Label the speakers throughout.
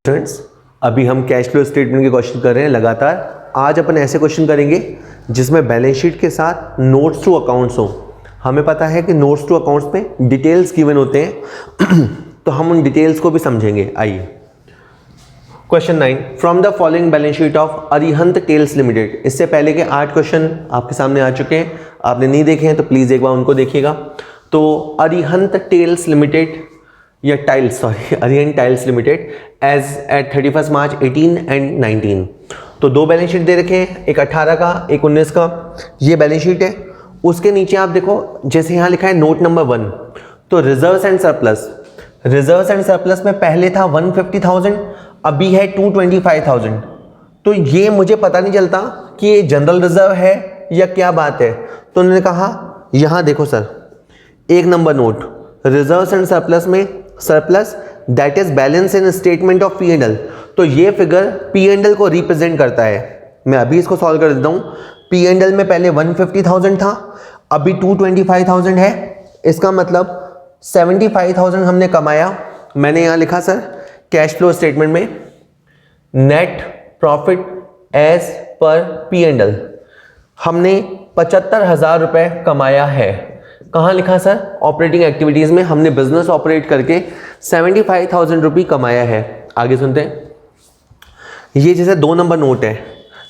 Speaker 1: Friends, अभी हम cash flow statement के क्वेश्चन कर रहे हैं लगातार। आज अपन ऐसे क्वेश्चन करेंगे जिसमें बैलेंस शीट के साथ नोट्स टू अकाउंट्स हो। हमें पता है कि नोट्स टू अकाउंट्स में डिटेल्स गिवन होते हैं तो हम उन डिटेल्स को भी समझेंगे। आइए question 9, from the following balance sheet of Arihant tells limited. इससे पहले के 8 क्वेश्चन आपके सामने आ चुके हैं, आपने नहीं देखे हैं तो प्लीज़ एक बार उनको देखिएगा। तो अरिहंत टेल्स लिमिटेड या tiles Arihant tiles limited as at 31 March 18 and 19। तो दो बैलेंस शीट दे रखे हैं, एक 18 का एक 19 का। ये बैलेंस शीट है। उसके नीचे आप देखो जैसे यहाँ लिखा है नोट नंबर 1, तो reserves and surplus. Reserves and surplus में पहले था 150,000, अभी है 225,000। तो ये मुझे पता नहीं चलता कि ये जनरल रिजर्व है या क्या बात है। तो उन्होंने कहा यहाँ देखो sir, 1 number note, reserves and surplus में surplus that is balance in statement of P and L. तो ये फिगर पी एंड एल को रिप्रेजेंट करता है। मैं अभी इसको सॉल्व कर देता हूँ। पी एंड एल में पहले 150,000 था, अभी 225,000 है। इसका मतलब 75,000 हमने कमाया। मैंने यहाँ लिखा सर कैश फ्लो स्टेटमेंट में net profit as per P and L हमने 75,000 रुपये कमाया है। कहाँ लिखा सर? ऑपरेटिंग एक्टिविटीज़ में हमने बिजनेस ऑपरेट करके 75,000 रुपये कमाया है। आगे सुनते हैं। ये जैसे 2 नंबर नोट है,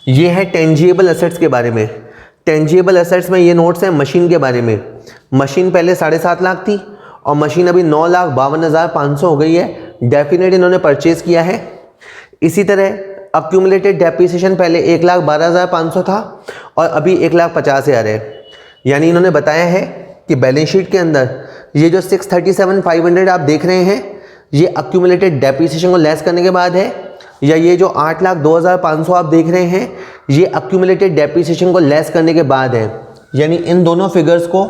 Speaker 1: ये है टेंजिबल एसेट्स के बारे में। टेंजिबल एसेट्स में ये नोट्स हैं मशीन के बारे में। मशीन पहले 7.5 लाख थी और मशीन अभी 9,52,500 हो गई है। डेफिनेट इन्होंने परचेज किया है। इसी तरह अक्यूमुलेटेड डेप्रिसिएशन पहले 1,12,500 था और अभी 1,50,000 है। यानी इन्होंने बताया है कि बैलेंस शीट के अंदर ये जो 637,500 आप देख रहे हैं, ये अक्यूमुलेटेड डेप्रिसिएशन को लेस करने के बाद है, या ये जो 8,02,500 आप देख रहे हैं, ये अक्यूमुलेटेड डेप्रिसिएशन को लेस करने के बाद है। यानी इन दोनों फिगर्स को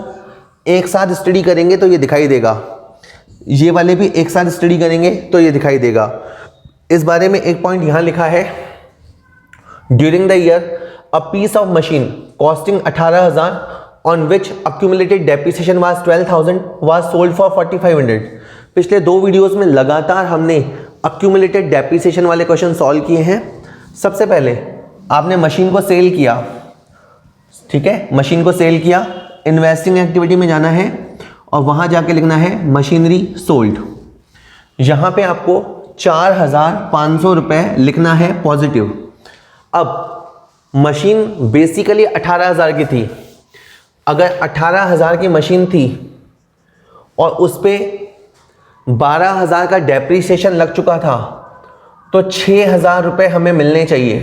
Speaker 1: एक साथ स्टडी करेंगे तो ये दिखाई देगा। ये वाले भी एक साथ स्टडी करेंगे तो ये दिखाई देगा। इस बारे में एक पॉइंट यहाँ लिखा है, during the year a piece of machine costing 18,000 on which accumulated depreciation was 12,000 was sold for 4,500। पिछले 2 वीडियोस में लगातार हमने accumulated depreciation वाले क्वेश्चन सॉल्व किए हैं। सबसे पहले आपने मशीन को सेल किया, ठीक है, मशीन को सेल किया, इन्वेस्टिंग एक्टिविटी में जाना है और वहां जाके लिखना है मशीनरी सोल्ड। यहां पे आपको 4,500 रुपए लिखना है पॉजिटिव। अब मशीन बेसिकली 18,000 की थी। अगर 18,000 की मशीन थी और उस पर 12,000 का डेप्रीसिएशन लग चुका था तो 6,000 रुपये हमें मिलने चाहिए।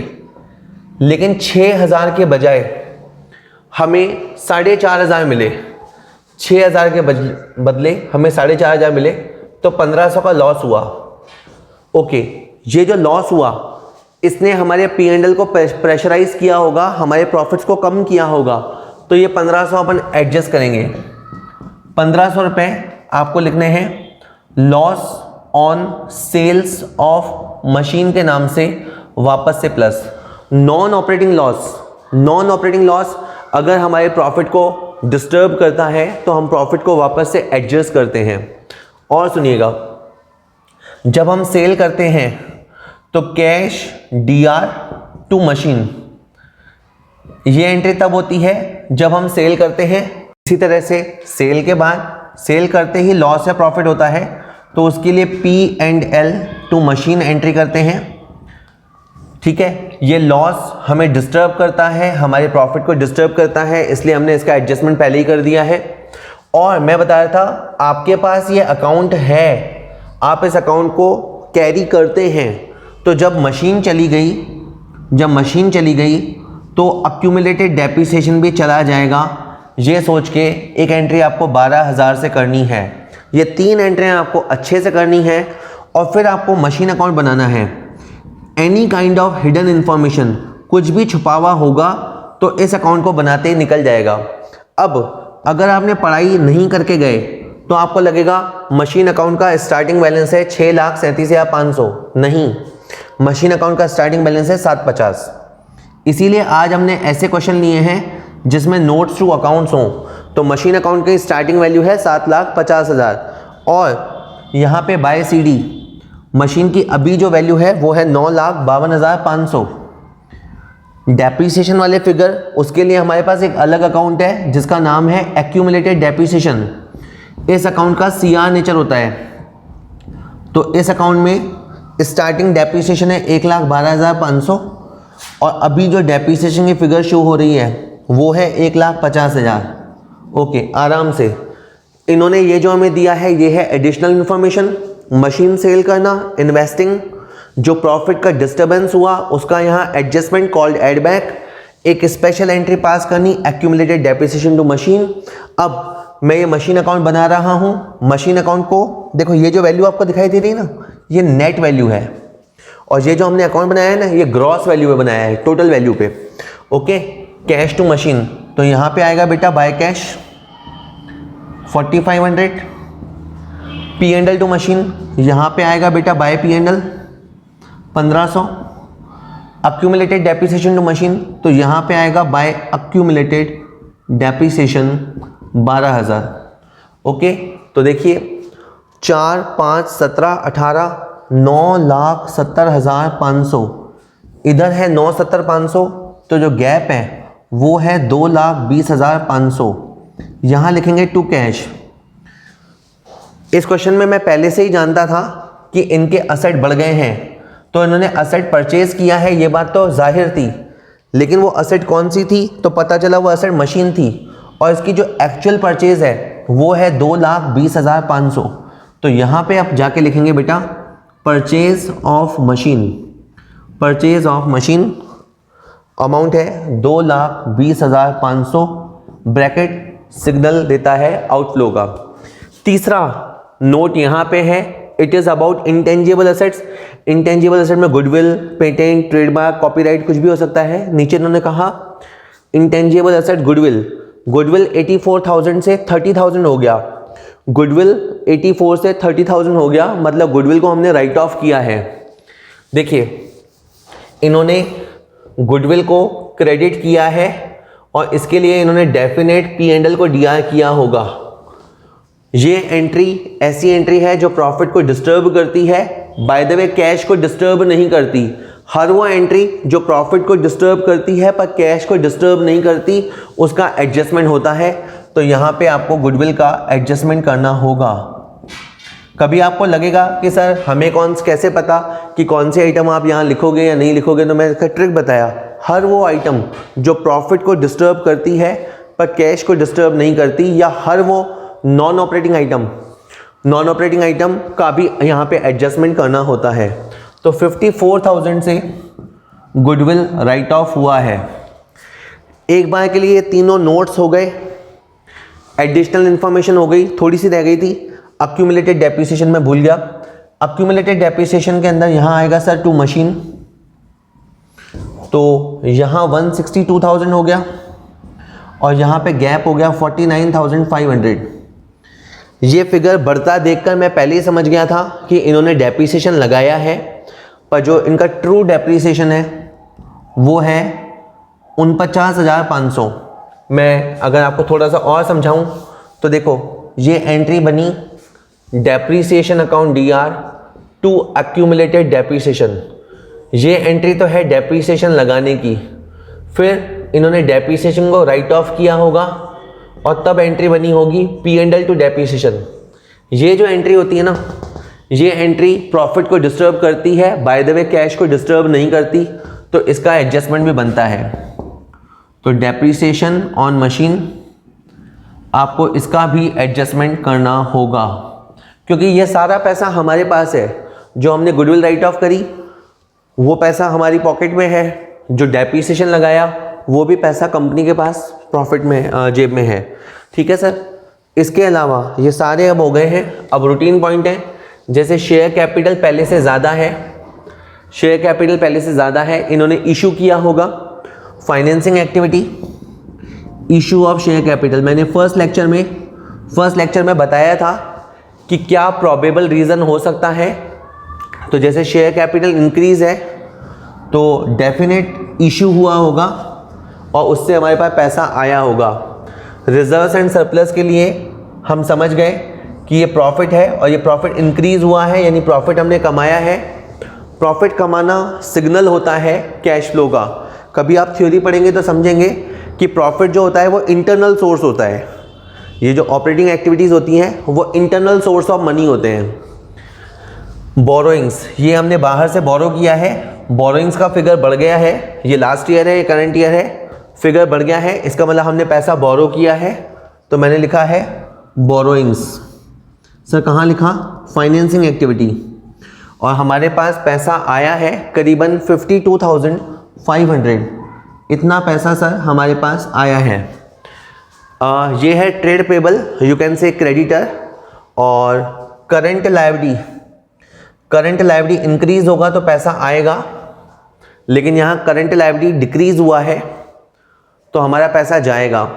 Speaker 1: लेकिन 6,000 के बजाय हमें 4,500 मिले। 6,000 के बदले हमें 4,500 मिले, तो 1,500 का लॉस हुआ। ओके, ये जो लॉस हुआ इसने हमारे पी एंड एल को प्रेशराइज किया होगा, हमारे प्रॉफिट्स को कम किया होगा। तो ये 1,500 अपन एडजस्ट करेंगे। 1,500 रुपये आपको लिखने हैं loss on sales of machine के नाम से, वापस से plus non operating loss. Non operating loss अगर हमारे प्रॉफिट को डिस्टर्ब करता है तो हम प्रॉफिट को वापस से एडजस्ट करते हैं। और सुनिएगा, जब हम सेल करते हैं तो कैश डीआर टू मशीन, ये एंट्री तब होती है जब हम सेल करते हैं। इसी तरह से सेल के बाद, सेल करते ही लॉस या प्रॉफिट होता है तो उसके लिए P and L two machine entry करते हैं। ठीक है, ये लॉस हमें डिस्टर्ब करता है, हमारे प्रॉफिट को डिस्टर्ब करता है, इसलिए हमने इसका एडजस्टमेंट पहले ही कर दिया है। और मैं बता रहा था आपके पास ये अकाउंट है, आप इस अकाउंट को कैरी करते हैं। तो जब मशीन चली गई तो अक्यूमुलेटेड डेप्रिसिएशन भी चला जाएगा। ये सोच के एक एंट्री आपको 12,000 से करनी है। ये 3 एंट्रियाँ आपको अच्छे से करनी है और फिर आपको मशीन अकाउंट बनाना है। Any kind of hidden information, कुछ भी छुपा हुआ होगा तो इस अकाउंट को बनाते ही निकल जाएगा। अब अगर आपने पढ़ाई नहीं करके गए तो आपको लगेगा मशीन अकाउंट का स्टार्टिंग बैलेंस है 6,37,500। नहीं, मशीन अकाउंट का स्टार्टिंग बैलेंस है 750। इसीलिए आज हमने ऐसे क्वेश्चन लिए हैं जिसमें नोट्स टू अकाउंट्स हों। तो मशीन अकाउंट की स्टार्टिंग वैल्यू है 7,50,000 और यहाँ पे बाय सीडी मशीन की अभी जो वैल्यू है वो है 9,52,500। डेप्रीसिएशन वाले फिगर, उसके लिए हमारे पास एक अलग अकाउंट है जिसका नाम है एक्यूमुलेटेड डेप्रीसिएशन। इस अकाउंट का सीआर नेचर होता है। तो इस अकाउंट में स्टार्टिंग डेप्रीसिएशन है 1,12,500 और अभी जो डेप्रीसिएशन की फिगर शो हो रही है वो है 1,50,000। ओके, आराम से इन्होंने ये जो हमें दिया है ये है एडिशनल इन्फॉर्मेशन। मशीन सेल करना, इन्वेस्टिंग, जो प्रॉफिट का डिस्टर्बेंस हुआ उसका यहाँ एडजस्टमेंट कॉल्ड एड बैक, एक स्पेशल एंट्री पास करनी एक्यूमुलेटेड डेप्रिसिएशन टू मशीन। अब मैं ये मशीन अकाउंट बना रहा हूँ। मशीन अकाउंट को देखो, ये जो वैल्यू आपको दिखाई दे रही है ना, ये नेट वैल्यू है और ये जो हमने अकाउंट बनाया है ना, ये ग्रॉस वैल्यू पे बनाया है, टोटल वैल्यू पे। ओके, कैश टू मशीन, तो यहाँ पे आएगा बेटा by cash 4500। P&L to machine, यहाँ पे आएगा बेटा by P&L 1500। Accumulated depreciation to machine, तो यहाँ पे आएगा बाय अक्यूमुलेटेड डेप्रिसिएशन 12,000। ओके, तो देखिए 4, 5, 17, 18, 9,70,500, इधर है 9,70,500, तो जो गैप है वो है 2,20,500। यहाँ लिखेंगे टू कैश। इस क्वेश्चन में मैं पहले से ही जानता था कि इनके असेट बढ़ गए हैं, तो इन्होंने असेट परचेज किया है, ये बात तो जाहिर थी। लेकिन वो असेट कौन सी थी, तो पता चला वो असेट मशीन थी और इसकी जो एक्चुअल परचेज है वो है 2,20,500। तो यहाँ पे आप जाके लिखेंगे बेटा purchase of machine. Purchase of machine amount है 2,20,500, ब्रैकेट सिग्नल देता है आउटफ्लो का। तीसरा नोट यहाँ पे है, it is about intangible assets. Intangible asset में गुडविल, पेटेंट, ट्रेडमार्क, कॉपीराइट कुछ भी हो सकता है। नीचे इन्होंने कहा इंटेंजिबल एसेट गुडविल, गुडविल 84,000 से 30,000 हो गया। गुडविल 84 से 30,000 हो गया, मतलब गुडविल को हमने राइट ऑफ किया है। देखिए इन्होंने गुडविल को क्रेडिट किया है और इसके लिए इन्होंने डेफिनेट P&L को डीआर किया होगा। ये एंट्री ऐसी एंट्री है जो प्रॉफिट को डिस्टर्ब करती है, बाय द वे कैश को डिस्टर्ब नहीं करती। हर वो एंट्री जो प्रॉफिट को डिस्टर्ब करती है पर कैश को डिस्टर्ब नहीं करती, उसका एडजस्टमेंट होता है। तो यहाँ पे आपको गुडविल का एडजस्टमेंट करना होगा। कभी आपको लगेगा कि सर हमें कैसे पता कि कौन से आइटम आप यहाँ लिखोगे या नहीं लिखोगे, तो मैं इसका ट्रिक बताया। हर वो आइटम जो प्रॉफिट को डिस्टर्ब करती है पर कैश को डिस्टर्ब नहीं करती, या हर वो नॉन ऑपरेटिंग आइटम का भी यहाँ पे एडजस्टमेंट करना होता है। तो 54,000 से गुडविल राइट ऑफ हुआ है। एक बार के लिए तीनों नोट्स हो गए, एडिशनल इंफॉर्मेशन हो गई, थोड़ी सी रह गई थी अक्यूमुलेटेड डेप्रिसिएशन में भूल गया। अक्यूमुलेटेड डेप्रिसिएशन के अंदर यहाँ आएगा सर टू मशीन, तो यहाँ 162,000 हो गया और यहाँ पे गैप हो गया 49,500। ये फिगर बढ़ता देखकर मैं पहले ही समझ गया था कि इन्होंने डेप्रिसिएशन लगाया है, पर जो इनका ट्रू डेप्रिसिएशन है वो है 49,500। मैं अगर आपको थोड़ा सा और समझाऊं तो देखो, ये एंट्री बनी depreciation account DR to accumulated depreciation. ये एंट्री तो है डेप्रिसिएशन लगाने की, फिर इन्होंने डेप्रिसिएशन को राइट ऑफ किया होगा और तब एंट्री बनी होगी P&L टू डेप्रिसिएशन। ये जो एंट्री होती है ना, ये एंट्री प्रॉफिट को डिस्टर्ब करती है, बाय द वे कैश को डिस्टर्ब नहीं करती, तो इसका एडजस्टमेंट भी बनता है। तो डेप्रिसिएशन ऑन मशीन आपको इसका भी एडजस्टमेंट करना होगा, क्योंकि ये सारा पैसा हमारे पास है। जो हमने गुडविल राइट ऑफ करी वो पैसा हमारी पॉकेट में है, जो डेप्रिसिएशन लगाया वो भी पैसा कंपनी के पास प्रॉफिट में जेब में है। ठीक है सर। इसके अलावा ये सारे अब हो गए हैं। अब रूटीन पॉइंट है, जैसे शेयर कैपिटल पहले से ज़्यादा है, शेयर कैपिटल पहले से ज़्यादा है, इन्होंने इशू किया होगा। Financing activity, issue of share capital, मैंने फर्स्ट लेक्चर में बताया था कि क्या प्रोबेबल रीज़न हो सकता है। तो जैसे शेयर कैपिटल इंक्रीज है तो डेफिनेट इशू हुआ होगा और उससे हमारे पास पैसा आया होगा। रिजर्व्स एंड सरप्लस के लिए हम समझ गए कि ये प्रॉफिट है और ये प्रॉफिट इंक्रीज हुआ है, यानी प्रॉफिट हमने कमाया है। प्रॉफिट कमाना सिग्नल होता है कैश फ्लो का। कभी आप थ्योरी पढ़ेंगे तो समझेंगे कि प्रॉफिट जो होता है वो इंटरनल सोर्स होता है। ये जो ऑपरेटिंग एक्टिविटीज़ होती हैं वो इंटरनल सोर्स ऑफ मनी होते हैं। बोरोइंग्स, ये हमने बाहर से बोरो किया है, बोरोइंग्स का फिगर बढ़ गया है। ये लास्ट ईयर है, ये करंट ईयर है, फिगर बढ़ गया है, इसका मतलब हमने पैसा बोरो किया है, तो मैंने लिखा है बोरोइंग्स। सर कहाँ लिखा? Financing activity. और हमारे पास पैसा आया है करीबन 52,500, इतना पैसा सर हमारे पास आया है। ये है trade payable, you can say creditor. और current liability, current liability increase होगा तो पैसा आएगा, लेकिन यहाँ करंट लायबिलिटी डिक्रीज हुआ है तो हमारा पैसा जाएगा।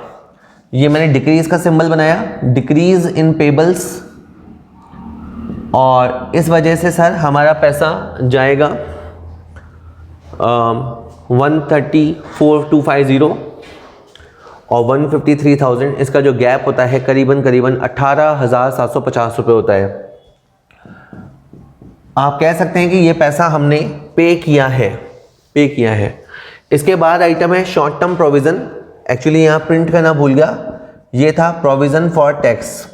Speaker 1: ये मैंने डिक्रीज का सिंबल बनाया, डिक्रीज इन पेबल्स, और इस वजह से सर हमारा पैसा जाएगा 134,250 और 153,000। इसका जो गैप होता है करीबन 18,750 रुपये होता है। आप कह सकते हैं कि ये पैसा हमने पे किया है, पे किया है। इसके बाद आइटम है शॉर्ट टर्म प्रोविज़न। एक्चुअली यहाँ प्रिंट करना भूल गया, ये था प्रोविज़न फॉर टैक्स।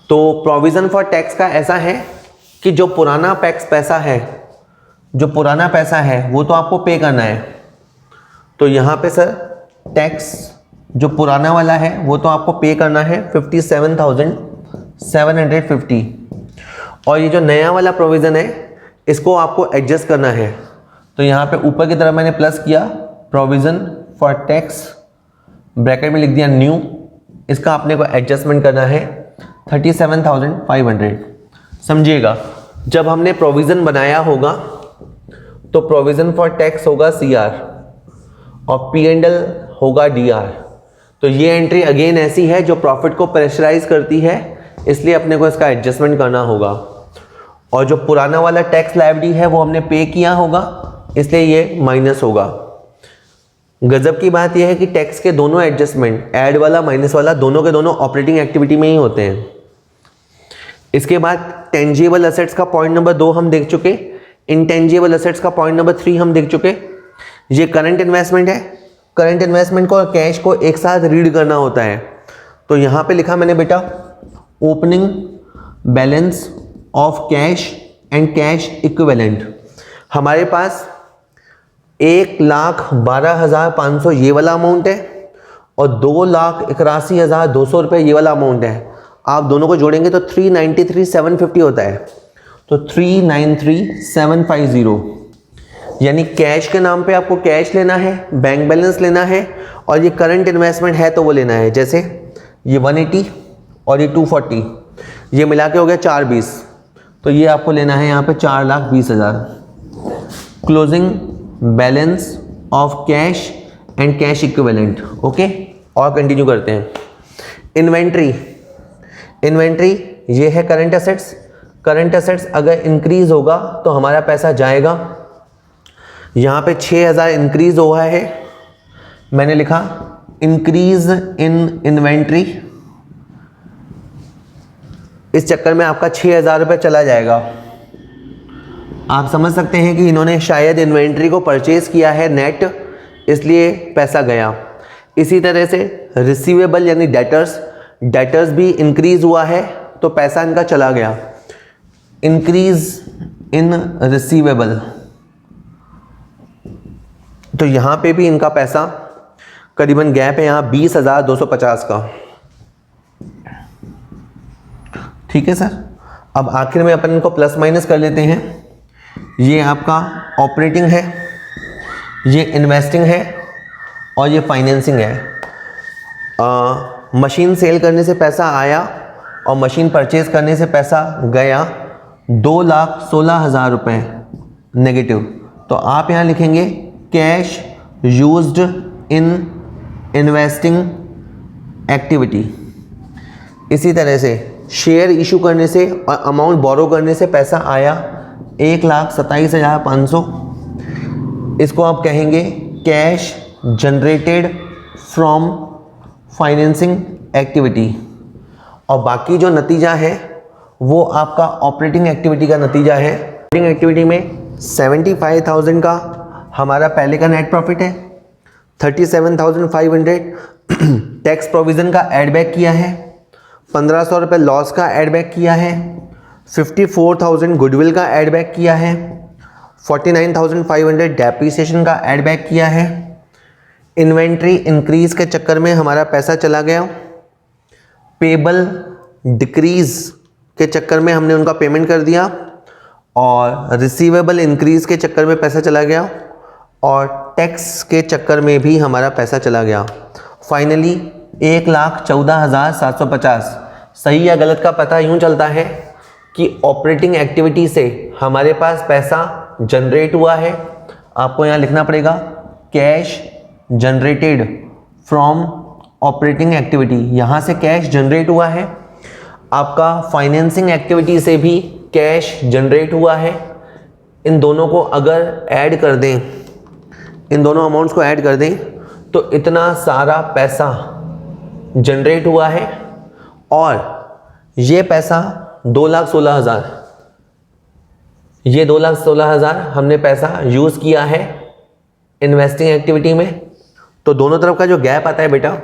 Speaker 1: तो प्रोविज़न फॉर टैक्स का ऐसा है कि जो पुराना पैसा है, जो पुराना पैसा है वो तो आपको पे करना है। तो यहाँ पे सर टैक्स जो पुराना वाला है वो तो आपको पे करना है 57,750, और ये जो नया वाला प्रोविज़न है इसको आपको एडजस्ट करना है। तो यहाँ पे ऊपर की तरफ मैंने प्लस किया, प्रोविज़न फॉर टैक्स, ब्रैकेट में लिख दिया न्यू, इसका आपने को एडजस्टमेंट करना है 37,500। समझिएगा, जब हमने प्रोविज़न बनाया होगा तो प्रोविज़न फॉर टैक्स होगा CR और P&L होगा DR। तो ये एंट्री अगेन ऐसी है जो प्रॉफिट को प्रेशराइज करती है, इसलिए अपने को इसका एडजस्टमेंट करना होगा। और जो पुराना वाला टैक्स लायबिलिटी है वो हमने पे किया होगा, इसलिए ये माइनस होगा। गजब की बात यह है कि टैक्स के दोनों एडजस्टमेंट, ऐड वाला माइनस वाला, दोनों के दोनों ऑपरेटिंग एक्टिविटी में ही होते हैं। इसके बाद टेंजिबल असेट्स का पॉइंट नंबर 2 हम देख चुके, इंटेंजिबल असेट्स का पॉइंट नंबर 3 हम देख चुके। ये करंट इन्वेस्टमेंट है, करंट इन्वेस्टमेंट को और कैश को एक साथ रीड करना होता है। तो यहाँ पे लिखा मैंने बेटा opening balance of cash and cash equivalent. हमारे पास 1,12,500 ये वाला अमाउंट है और 2,81,200 रुपये ये वाला अमाउंट है। आप दोनों को जोड़ेंगे तो 393,750 होता है। तो 393,750, यानी कैश के नाम पे आपको कैश लेना है, बैंक बैलेंस लेना है, और ये करंट इन्वेस्टमेंट है तो वो लेना है। जैसे ये 180 और ये 240, ये मिला के हो गया 420, तो ये आपको लेना है यहाँ पे 4,20,000। Closing balance of cash and cash equivalent. Okay, और कंटिन्यू करते हैं। इन्वेंट्री, इन्वेंट्री ये है करंट असेट्स। करंट असेट्स अगर इंक्रीज होगा तो हमारा पैसा जाएगा। यहाँ पे 6,000 इंक्रीज हुआ है, मैंने लिखा इंक्रीज इन इन्वेंट्री। इस चक्कर में आपका 6,000 रुपये चला जाएगा। आप समझ सकते हैं कि इन्होंने शायद इन्वेंट्री को परचेज किया है नेट, इसलिए पैसा गया। इसी तरह से रिसीवेबल यानी डेटर्स, डेटर्स भी इंक्रीज हुआ है तो पैसा इनका चला गया। इंक्रीज इन रिसीवेबल, तो यहाँ पे भी इनका पैसा करीबन गैप है यहाँ 20,250 का। ठीक है सर, अब आखिर में अपन इनको प्लस माइनस कर लेते हैं। ये आपका ऑपरेटिंग है, ये इन्वेस्टिंग है और ये फाइनेंसिंग है। मशीन सेल करने से पैसा आया और मशीन परचेज करने से पैसा गया 2,16,000 रुपये नेगेटिव। तो आप यहाँ लिखेंगे cash used in investing activity. इसी तरह से शेयर इशू करने से और अमाउंट बोरो करने से पैसा आया 1,27,500, इसको आप कहेंगे cash generated from financing activity. और बाकी जो नतीजा है वो आपका ऑपरेटिंग एक्टिविटी का नतीजा है। ऑपरेटिंग एक्टिविटी में 75,000 का हमारा पहले का नेट प्रॉफिट है, 37,500 टैक्स प्रोविज़न का एड बैक किया है, 1,500 रुपये लॉस का एड बैक किया है, 54,000 गुडविल का एड बैक किया है, 49,500 डेप्रिसिएशन का एड बैक किया है। इन्वेंट्री इंक्रीज के चक्कर में हमारा पैसा चला गया, पेबल डिक्रीज के चक्कर में हमने उनका पेमेंट कर दिया, और रिसीवेबल इंक्रीज के चक्कर में पैसा चला गया, और टैक्स के चक्कर में भी हमारा पैसा चला गया। फाइनली 1,14,750। सही या गलत का पता यूँ चलता है कि ऑपरेटिंग एक्टिविटी से हमारे पास पैसा जनरेट हुआ है। आपको यहाँ लिखना पड़ेगा cash generated from operating activity, यहाँ से कैश जनरेट हुआ है। आपका फाइनेंसिंग एक्टिविटी से भी कैश जनरेट हुआ है। इन दोनों को अगर ऐड कर दें, इन दोनों अमाउंट्स को ऐड कर दें तो इतना सारा पैसा जनरेट हुआ है, और ये पैसा 2,16,000, ये 2,16,000 हमने पैसा यूज़ किया है इन्वेस्टिंग एक्टिविटी में। तो दोनों तरफ का जो गैप आता है बेटा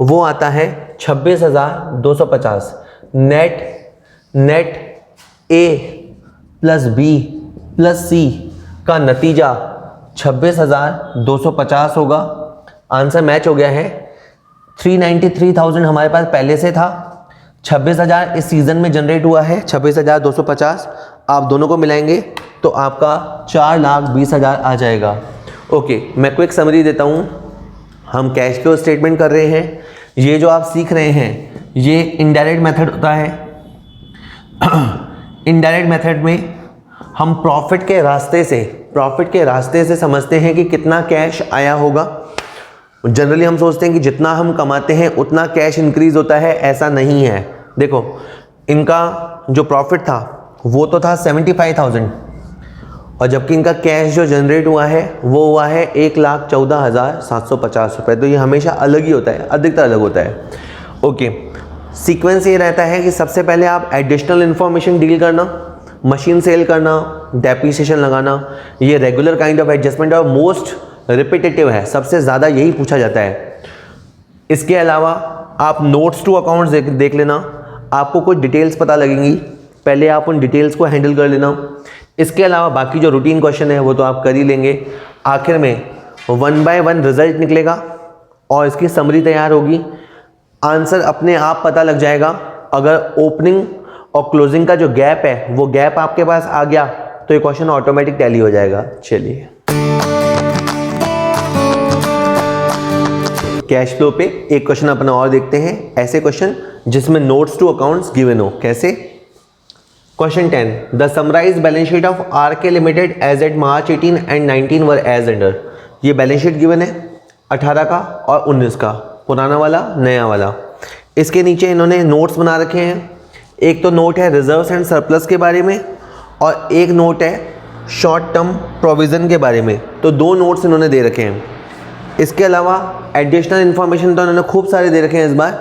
Speaker 1: वो आता है 26,250। नेट ए प्लस बी प्लस सी का नतीजा 26,250 होगा। आंसर मैच हो गया है। 393,000 हमारे पास पहले से था, 26,000 इस सीज़न में जनरेट हुआ है, 26,250। आप दोनों को मिलाएंगे तो आपका 4,20,000 आ जाएगा। ओके, मैं क्विक समरी देता हूँ। हम कैश फ्लो स्टेटमेंट कर रहे हैं। ये जो आप सीख रहे हैं ये इनडायरेक्ट मेथड होता है। इनडायरेक्ट मेथड में हम प्रॉफिट के रास्ते से समझते हैं कि कितना कैश आया होगा। जनरली हम सोचते हैं कि जितना हम कमाते हैं उतना कैश इंक्रीज होता है, ऐसा नहीं है। देखो, इनका जो प्रॉफिट था वो तो था 75,000, और जबकि इनका कैश जो जनरेट हुआ है वो हुआ है 1,14,750 रुपये। तो ये हमेशा अलग ही होता है, अधिकतर अलग होता है। ओके, सीक्वेंस ये रहता है कि सबसे पहले आप एडिशनल इन्फॉर्मेशन डील करना, मशीन सेल करना, डेप्रिसिएशन लगाना। ये रेगुलर काइंड ऑफ एडजस्टमेंट और मोस्ट रिपीटेटिव है, सबसे ज़्यादा यही पूछा जाता है। इसके अलावा आप नोट्स टू अकाउंट्स देख लेना, आपको कुछ डिटेल्स पता लगेंगी, पहले आप उन डिटेल्स को हैंडल कर लेना। इसके अलावा बाकी जो रूटीन क्वेश्चन है वो तो आप कर ही लेंगे। आखिर में 1 बाय 1 रिजल्ट निकलेगा और इसकी समरी तैयार होगी। आंसर अपने आप पता लग जाएगा। अगर ओपनिंग और क्लोजिंग का जो गैप है वो गैप आपके पास आ गया तो ये क्वेश्चन ऑटोमेटिक टैली हो जाएगा। चलिए, कैश फ्लो पे एक क्वेश्चन अपना और देखते हैं, ऐसे क्वेश्चन जिसमें नोट्स टू अकाउंट्स गिवन हो। कैसे? Question 10, the summarise balance sheet of RK limited as at March 18 and 19 were as under. ये बैलेंस शीट गिवन है 18 का और 19 का, पुराना वाला नया वाला। इसके नीचे इन्होंने नोट्स बना रखे हैं। एक तो नोट है रिजर्व्स एंड सरप्लस के बारे में, और एक नोट है शॉर्ट टर्म प्रोविज़न के बारे में। तो दो नोट्स इन्होंने दे रखे हैं। इसके अलावा एडिशनल इन्फॉर्मेशन तो इन्होंने खूब सारे दे रखे हैं इस बार।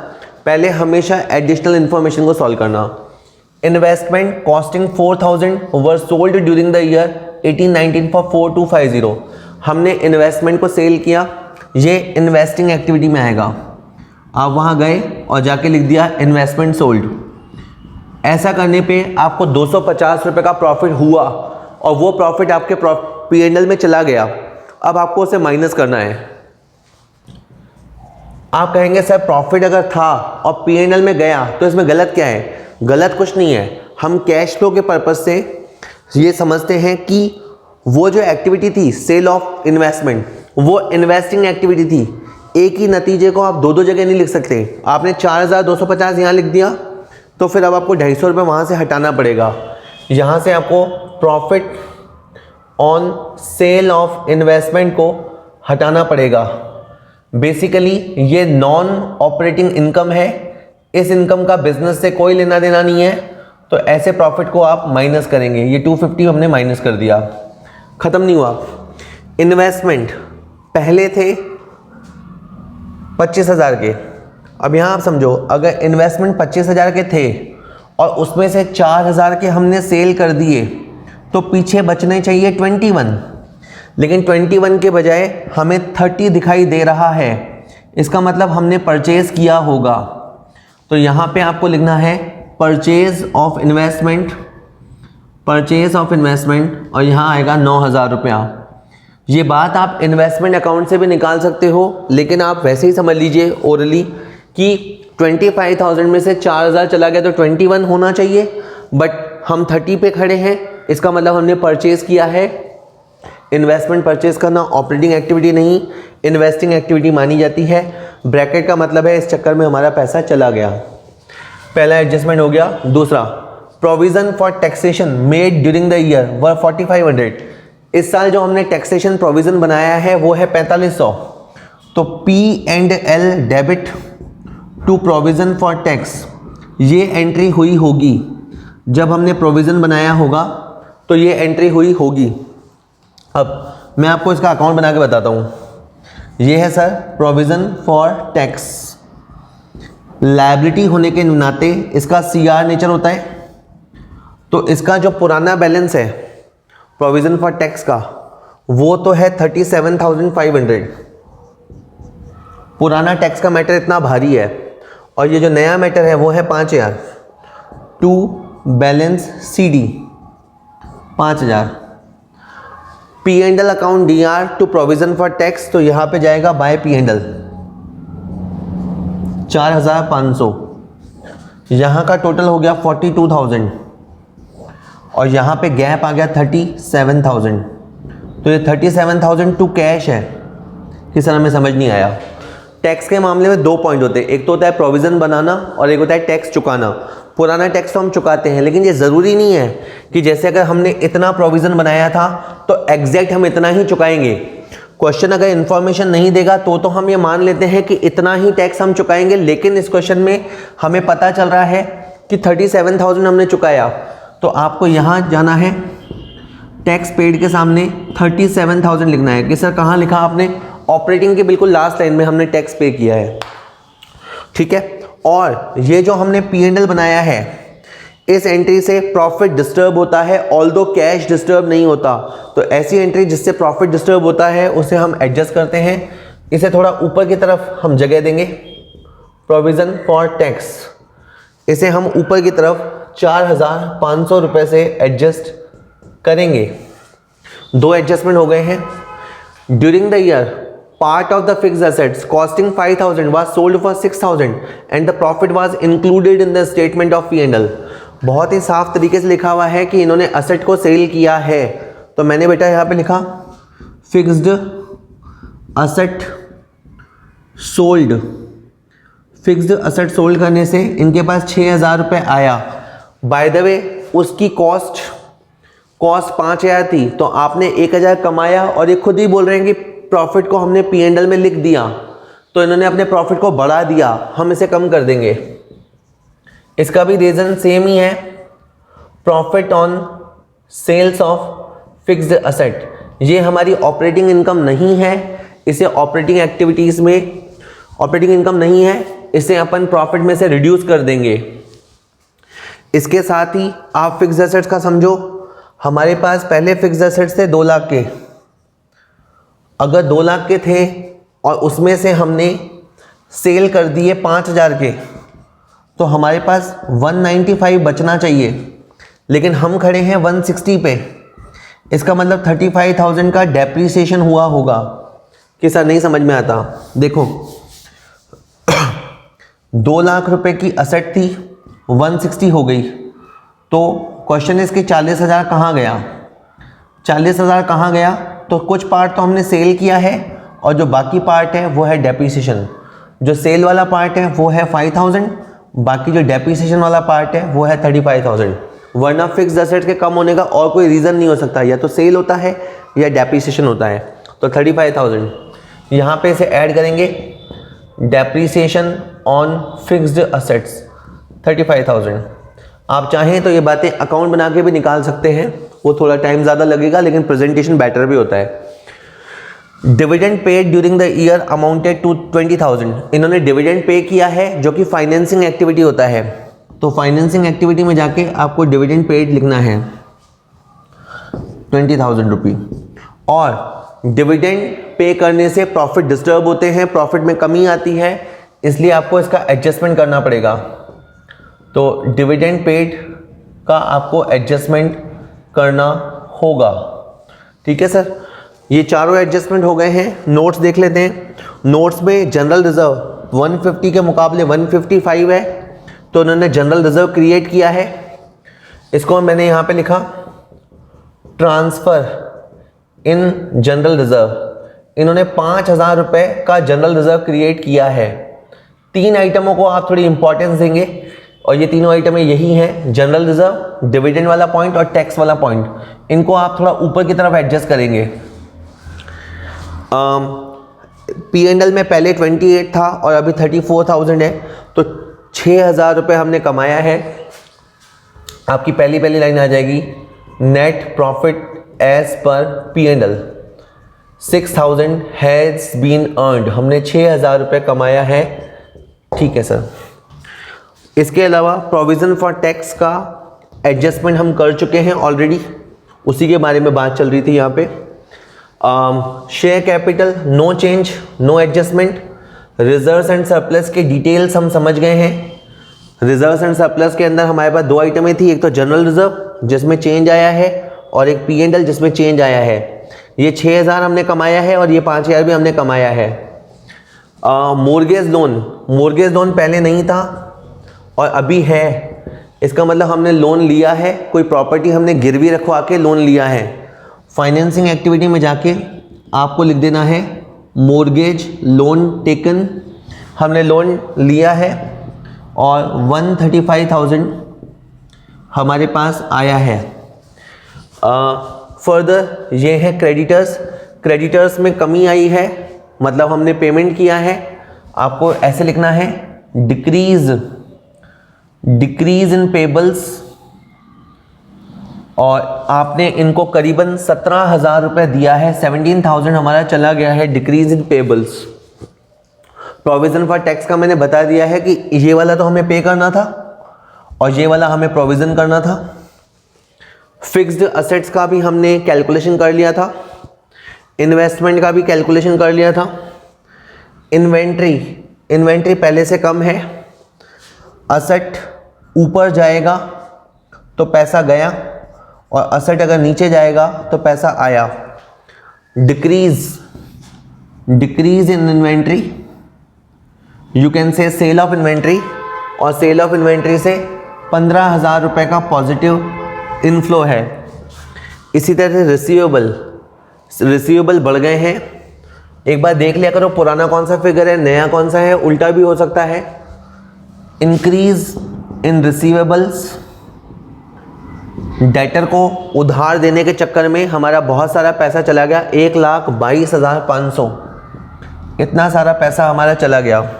Speaker 1: पहले हमेशा एडिशनल इन्फॉर्मेशन को सॉल्व करना। Investment costing 4,000 were sold during the year 18-19 for 4,250। हमने इन्वेस्टमेंट को सेल किया, ये इन्वेस्टिंग एक्टिविटी में आएगा। आप वहाँ गए और जाके लिख दिया इन्वेस्टमेंट सोल्ड। ऐसा करने पे आपको 250 रुपये का प्रॉफिट हुआ और वो प्रॉफिट आपके P&L में चला गया। अब आपको उसे माइनस करना है। आप कहेंगे सर प्रॉफिट अगर था और P&L में गया तो इसमें गलत क्या है? गलत कुछ नहीं है। हम कैश फ्लो के पर्पज से ये समझते हैं कि वो जो एक्टिविटी थी सेल ऑफ इन्वेस्टमेंट, वो इन्वेस्टिंग एक्टिविटी थी। एक ही नतीजे को आप दो दो जगह नहीं लिख सकते। आपने 4,250 यहाँ लिख दिया तो फिर अब आपको 250 रुपये वहाँ से हटाना पड़ेगा। यहाँ से आपको profit on sale of investment को हटाना पड़ेगा। बेसिकली ये नॉन ऑपरेटिंग इनकम है, इस इनकम का बिजनेस से कोई लेना देना नहीं है, तो ऐसे प्रॉफिट को आप माइनस करेंगे। ये 250 हमने माइनस कर दिया, ख़त्म नहीं हुआ। इन्वेस्टमेंट पहले थे 25,000 के, अब यहाँ आप समझो, अगर इन्वेस्टमेंट 25,000 के थे और उसमें से 4,000 के हमने सेल कर दिए तो पीछे बचने चाहिए 21, लेकिन 21 के बजाय हमें 30 दिखाई दे रहा है। इसका मतलब हमने परचेज किया होगा। तो यहाँ पे आपको लिखना है purchase of investment, purchase of investment, और यहाँ आएगा 9,000 रुपया। ये बात आप इन्वेस्टमेंट अकाउंट से भी निकाल सकते हो, लेकिन आप वैसे ही समझ लीजिए ओरली कि 25,000 में से 4,000 चला गया तो 21 होना चाहिए, बट हम 30 पे खड़े हैं। इसका मतलब हमने परचेज किया है। इन्वेस्टमेंट परचेज करना ऑपरेटिंग एक्टिविटी नहीं, इन्वेस्टिंग एक्टिविटी मानी जाती है। ब्रैकेट का मतलब है इस चक्कर में हमारा पैसा चला गया। पहला एडजस्टमेंट हो गया। दूसरा, provision for taxation made during the year वर 4,500। इस साल जो हमने टैक्सेशन प्रोविजन बनाया है वो है 4,500। तो P&L debit to provision for tax, ये एंट्री हुई होगी। जब हमने प्रोविजन बनाया होगा तो ये एंट्री हुई होगी। अब मैं आपको इसका अकाउंट बना के बताता हूँ। ये है sir provision for tax. Liability होने के नाते इसका CR नेचर होता है। तो इसका जो पुराना बैलेंस है प्रोविजन फॉर टैक्स का, वो तो है 37,500। पुराना टैक्स का मैटर इतना भारी है, और ये जो नया मैटर है वो है 5,000 to balance CD 5,000। P&L account DR to provision for tax, तो यहाँ पे जाएगा बाय P&L 4,500। यहाँ का टोटल हो गया 42,000 और यहाँ पे गैप आ गया 37,000। तो ये 37,000 टू कैश है कि सर हमें समझ नहीं आया। टैक्स के मामले में 2 पॉइंट होते हैं, एक तो होता है प्रोविजन बनाना और एक होता है टैक्स चुकाना। पुराना टैक्स तो हम चुकाते हैं, लेकिन ये ज़रूरी नहीं है कि जैसे अगर हमने इतना प्रोविज़न बनाया था तो एग्जैक्ट हम इतना ही चुकाएंगे। क्वेश्चन अगर इन्फॉर्मेशन नहीं देगा तो हम ये मान लेते हैं कि इतना ही टैक्स हम चुकाएंगे, लेकिन इस क्वेश्चन में हमें पता चल रहा है कि 37,000 हमने चुकाया। तो आपको यहाँ जाना है, टैक्स पेड के सामने 37,000 लिखना है कि सर कहाँ लिखा आपने? ऑपरेटिंग के बिल्कुल लास्ट लाइन में हमने टैक्स पे किया है। ठीक है, और ये जो हमने P&L बनाया है, इस एंट्री से प्रॉफिट डिस्टर्ब होता है, ऑल्दो कैश डिस्टर्ब नहीं होता। तो ऐसी एंट्री जिससे प्रॉफिट डिस्टर्ब होता है उसे हम एडजस्ट करते हैं। इसे थोड़ा ऊपर की तरफ हम जगह देंगे, प्रोविजन फॉर टैक्स, इसे हम ऊपर की तरफ 4,500 रुपये से एडजस्ट करेंगे। 2 एडजस्टमेंट हो गए हैं। During the year part of the fixed assets costing 5,000 was sold for 6,000 and the profit was included in the statement of P&L। बहुत ही साफ तरीके से लिखा हुआ है कि इन्होंने असेट को सेल किया है। तो मैंने बेटा यहाँ पे लिखा fixed asset sold. Fixed asset sold करने से इनके पास 6,000 रुपये आया। बाय द वे उसकी कॉस्ट 5,000 थी, तो आपने 1,000 कमाया और ये खुद ही बोल रहे हैं कि प्रॉफिट को हमने P&L में लिख दिया, तो इन्होंने अपने प्रॉफिट को बढ़ा दिया, हम इसे कम कर देंगे। इसका भी रीज़न सेम ही है, profit on sales of fixed asset. ये हमारी ऑपरेटिंग इनकम नहीं है, इसे ऑपरेटिंग एक्टिविटीज़ में ऑपरेटिंग इनकम नहीं है, इसे अपन प्रॉफिट में से रिड्यूस कर देंगे। इसके साथ ही आप फिक्स्ड असेट्स का समझो, हमारे पास पहले फिक्स्ड असेट्स थे 2 लाख के। अगर 2 लाख के थे और उसमें से हमने सेल कर दिए 5,000 के, तो हमारे पास 195 बचना चाहिए, लेकिन हम खड़े हैं 160 पे। इसका मतलब 35,000 का डेप्रीसिएशन हुआ होगा। कि सर नहीं समझ में आता। देखो 2 लाख रुपए की असेट थी, 160 हो गई, तो क्वेश्चन इसके 40,000 कहाँ गया? 40,000 कहाँ गया? तो कुछ पार्ट तो हमने सेल किया है और जो बाकी पार्ट है वो है डेप्रीसिएशन। जो सेल वाला पार्ट है वो है 5,000, बाकी जो डेप्रीसिएशन वाला पार्ट है वो है 35,000। वरना फिक्स्ड असेट के कम होने का और कोई रीज़न नहीं हो सकता, या तो सेल होता है या डेप्रीसिएशन होता है। तो 35,000 यहाँ पे इसे ऐड करेंगे, डेप्रीसिएशन ऑन फिक्स्ड असेट्स 35,000। आप चाहें तो ये बातें अकाउंट बना के भी निकाल सकते हैं, वो थोड़ा टाइम ज़्यादा लगेगा लेकिन प्रेजेंटेशन बेटर भी होता है। Dividend paid during the year amounted to 20,000। इन्होंने डिविडेंड पे किया है जो कि फाइनेंसिंग एक्टिविटी होता है, तो फाइनेंसिंग एक्टिविटी में जाके आपको डिविडेंड पेड लिखना है 20,000 रुपी। और डिविडेंड पे करने से प्रॉफिट डिस्टर्ब होते हैं, प्रॉफिट में कमी आती है, इसलिए आपको इसका एडजस्टमेंट करना पड़ेगा। तो डिविडेंड पेड का आपको एडजस्टमेंट करना होगा। ठीक है सर, ये चारों एडजस्टमेंट हो गए हैं। नोट्स देख लेते हैं। नोट्स में जनरल रिजर्व 150 के मुकाबले 155 है, तो उन्होंने जनरल रिजर्व क्रिएट किया है। इसको मैंने यहाँ पे लिखा ट्रांसफर इन जनरल रिजर्व। इन्होंने 5,000 रुपये का जनरल रिजर्व क्रिएट किया है। 3 आइटमों को आप थोड़ी इंपॉर्टेंस देंगे, और ये तीनों आइटमें यही हैं, जनरल रिजर्व, डिविडेंड वाला पॉइंट और टैक्स वाला पॉइंट। इनको आप थोड़ा ऊपर की तरफ एडजस्ट करेंगे। P&L में पहले 28 था और अभी 34,000 है, तो 6,000 रुपये हमने कमाया है। आपकी पहली लाइन आ जाएगी नेट प्रॉफिट एज पर P&L 6,000 हैज़ बीन अर्नड। हमने 6,000 रुपये कमाया है। ठीक है सर। इसके अलावा प्रोविज़न फॉर टैक्स का एडजस्टमेंट हम कर चुके हैं ऑलरेडी, उसी के बारे में बात चल रही थी यहाँ पे। Share capital no change, no adjustment. Reserves and surplus के डिटेल्स हम समझ गए हैं। रिजर्व्स एंड सरप्लस के अंदर हमारे पास 2 आइटमें थी, एक तो जनरल रिजर्व जिसमें चेंज आया है, और एक P&L जिसमें चेंज आया है। ये 6,000 हमने कमाया है और ये 5,000 भी हमने कमाया है। मोर्गेज लोन पहले नहीं था और अभी है। इसका मतलब हमने लोन लिया है, कोई प्रॉपर्टी हमने गिरवी रखवा के लोन लिया है। फाइनेंसिंग एक्टिविटी में जाके आपको लिख देना है मोर्गेज लोन टेकन। हमने लोन लिया है और 135,000 हमारे पास आया है। फर्दर ये है क्रेडिटर्स में कमी आई है, मतलब हमने पेमेंट किया है। आपको ऐसे लिखना है डिक्रीज इन पेबल्स, और आपने इनको करीबन 17,000 रुपये दिया है। 17,000 हमारा चला गया है decrease in payables. Provision for tax का मैंने बता दिया है कि ये वाला तो हमें पे करना था और ये वाला हमें प्रोविज़न करना था। फिक्स्ड असेट्स का भी हमने कैलकुलेशन कर लिया था, इन्वेस्टमेंट का भी कैलकुलेशन कर लिया था। इन्वेंट्री पहले से कम है। असेट ऊपर जाएगा तो पैसा गया, और असेट अगर नीचे जाएगा तो पैसा आया। Decrease in inventory, you can say sale of inventory, और सेल ऑफ इन्वेंट्री से 15,000 रुपये का पॉजिटिव इनफ्लो है। इसी तरह से रिसीवेबल बढ़ गए हैं। एक बार देख लिया करो पुराना कौन सा फिगर है, नया कौन सा है, उल्टा भी हो सकता है। इंक्रीज इन रिसीवेबल्स, डेटर को उधार देने के चक्कर में हमारा बहुत सारा पैसा चला गया, 1,22,500। इतना सारा पैसा हमारा चला गया।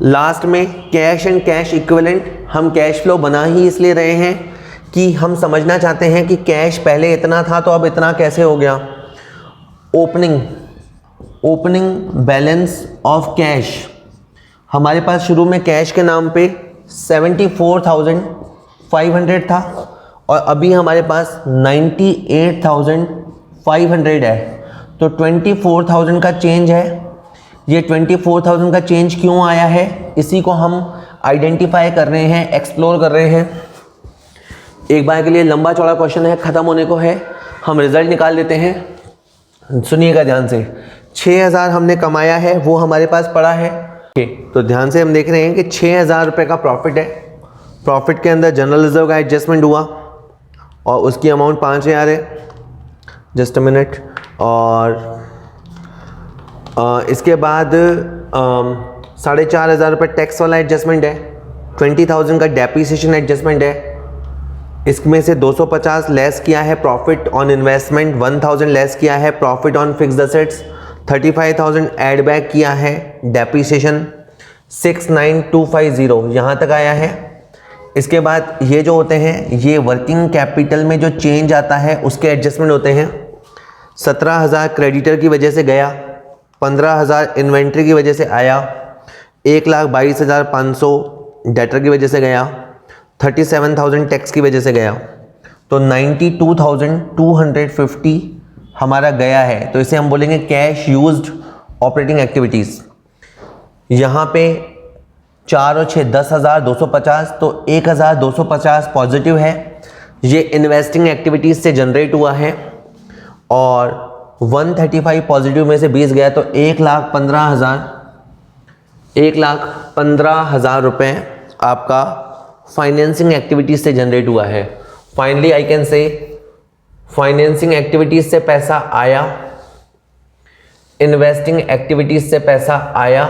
Speaker 1: लास्ट में कैश एंड कैश इक्विवेलेंट, हम कैश फ्लो बना ही इसलिए रहे हैं कि हम समझना चाहते हैं कि कैश पहले इतना था तो अब इतना कैसे हो गया। ओपनिंग बैलेंस ऑफ कैश, हमारे पास शुरू में कैश के नाम पे 74,500 था और अभी हमारे पास 98,500 है, तो 24,000 का चेंज है। ये 24,000 का चेंज क्यों आया है, इसी को हम आइडेंटिफाई कर रहे हैं, एक्सप्लोर कर रहे हैं। एक बार के लिए लंबा चौड़ा क्वेश्चन है, ख़त्म होने को है, हम रिजल्ट निकाल लेते हैं। सुनिएगा ध्यान से। 6,000 हमने कमाया है, वो हमारे पास पड़ा है। तो ध्यान से हम देख रहे हैं कि 6,000 रुपये का प्रॉफिट है। प्रॉफिट के अंदर जनरल रिजर्व का एडजस्टमेंट हुआ और उसकी अमाउंट 5,000 है। Just a minute. और इसके बाद 4,500 रुपये टैक्स वाला एडजस्टमेंट है। 20,000 का डेप्रिसिएशन एडजस्टमेंट है। इसमें से 250 लेस किया है प्रॉफिट ऑन इन्वेस्टमेंट, 1,000 लेस किया है profit on fixed assets, 35,000 add back किया है डेप्रिसिएशन, 6,9,250 यहाँ तक आया है। इसके बाद ये जो होते हैं ये वर्किंग कैपिटल में जो चेंज आता है उसके एडजस्टमेंट होते हैं। 17,000 क्रेडिटर की वजह से गया, 15,000 इन्वेंट्री की वजह से आया, 1,22,500 डेटर की वजह से गया, 37,000 टैक्स की वजह से गया, तो 92,250 हमारा गया है। तो इसे हम बोलेंगे कैश यूज्ड ऑपरेटिंग एक्टिविटीज़। यहाँ पे 4 और 6 10,250, तो 1,250 पॉजिटिव है, ये इन्वेस्टिंग एक्टिविटीज़ से जनरेट हुआ है, और 135 पॉजिटिव में से 20 गया, तो 1,15,000 रुपये आपका फाइनेंसिंग एक्टिविटीज़ से जनरेट हुआ है। Finally I can say financing activities से पैसा आया, इन्वेस्टिंग एक्टिविटीज़ से पैसा आया,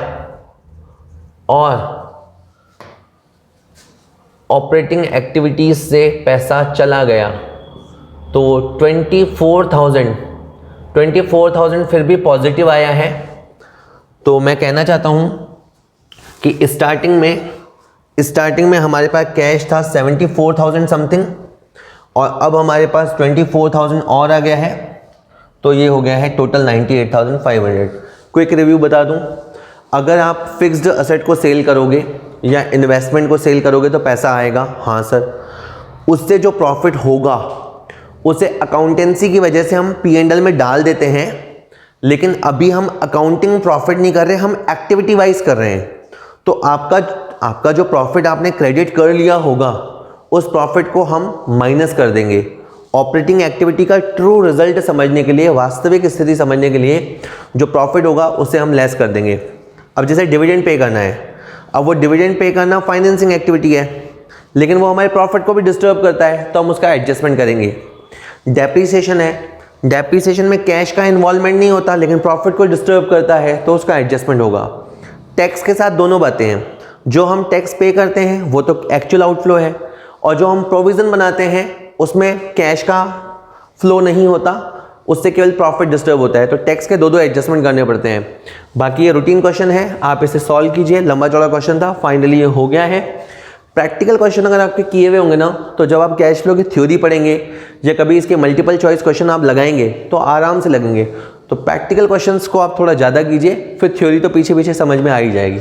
Speaker 1: और ऑपरेटिंग एक्टिविटीज़ से पैसा चला गया। तो 24,000 फिर भी पॉजिटिव आया है। तो मैं कहना चाहता हूँ कि स्टार्टिंग में हमारे पास कैश था 74,000 समथिंग, और अब हमारे पास 24,000 और आ गया है, तो ये हो गया है टोटल 98,500। क्विक रिव्यू बता दूं, अगर आप फिक्स्ड असेट को सेल करोगे या इन्वेस्टमेंट को सेल करोगे तो पैसा आएगा, हाँ सर। उससे जो प्रॉफिट होगा उसे अकाउंटेंसी की वजह से हम P&L में डाल देते हैं, लेकिन अभी हम अकाउंटिंग प्रॉफिट नहीं कर रहे, हम एक्टिविटी वाइज कर रहे हैं। तो आपका जो प्रॉफिट आपने क्रेडिट कर लिया होगा उस प्रॉफिट को हम माइनस कर देंगे। ऑपरेटिंग एक्टिविटी का ट्रू रिजल्ट समझने के लिए, वास्तविक स्थिति समझने के लिए जो प्रॉफिट होगा उसे हम लेस कर देंगे। अब जैसे डिविडेंड पे करना है, अब वो डिविडेंड पे करना फाइनेंसिंग एक्टिविटी है, लेकिन वो हमारे प्रॉफिट को भी डिस्टर्ब करता है, तो हम उसका एडजस्टमेंट करेंगे। डेप्रीसिएशन है, डेप्रीसिएशन में कैश का इन्वॉल्वमेंट नहीं होता लेकिन प्रॉफिट को डिस्टर्ब करता है, तो उसका एडजस्टमेंट होगा। टैक्स के साथ दोनों बातें हैं, जो हम टैक्स पे करते हैं वो तो एक्चुअल आउटफ्लो है, और जो हम प्रोविज़न बनाते हैं उसमें कैश का फ्लो नहीं होता, उससे केवल प्रॉफिट डिस्टर्ब होता है। तो टैक्स के दो एडजस्टमेंट करने पड़ते हैं। बाकी ये रूटीन क्वेश्चन है, आप इसे सॉल्व कीजिए। लंबा चौड़ा क्वेश्चन था, फाइनली ये हो गया है। प्रैक्टिकल क्वेश्चन अगर आपके किए हुए होंगे ना, तो जब आप कैश फ्लो की थ्योरी पढ़ेंगे या कभी इसके मल्टीपल चॉइस क्वेश्चन आप लगाएंगे तो आराम से लगेंगे। तो प्रैक्टिकल क्वेश्चंस को आप थोड़ा ज़्यादा कीजिए, फिर थ्योरी तो पीछे पीछे समझ में आ ही जाएगी।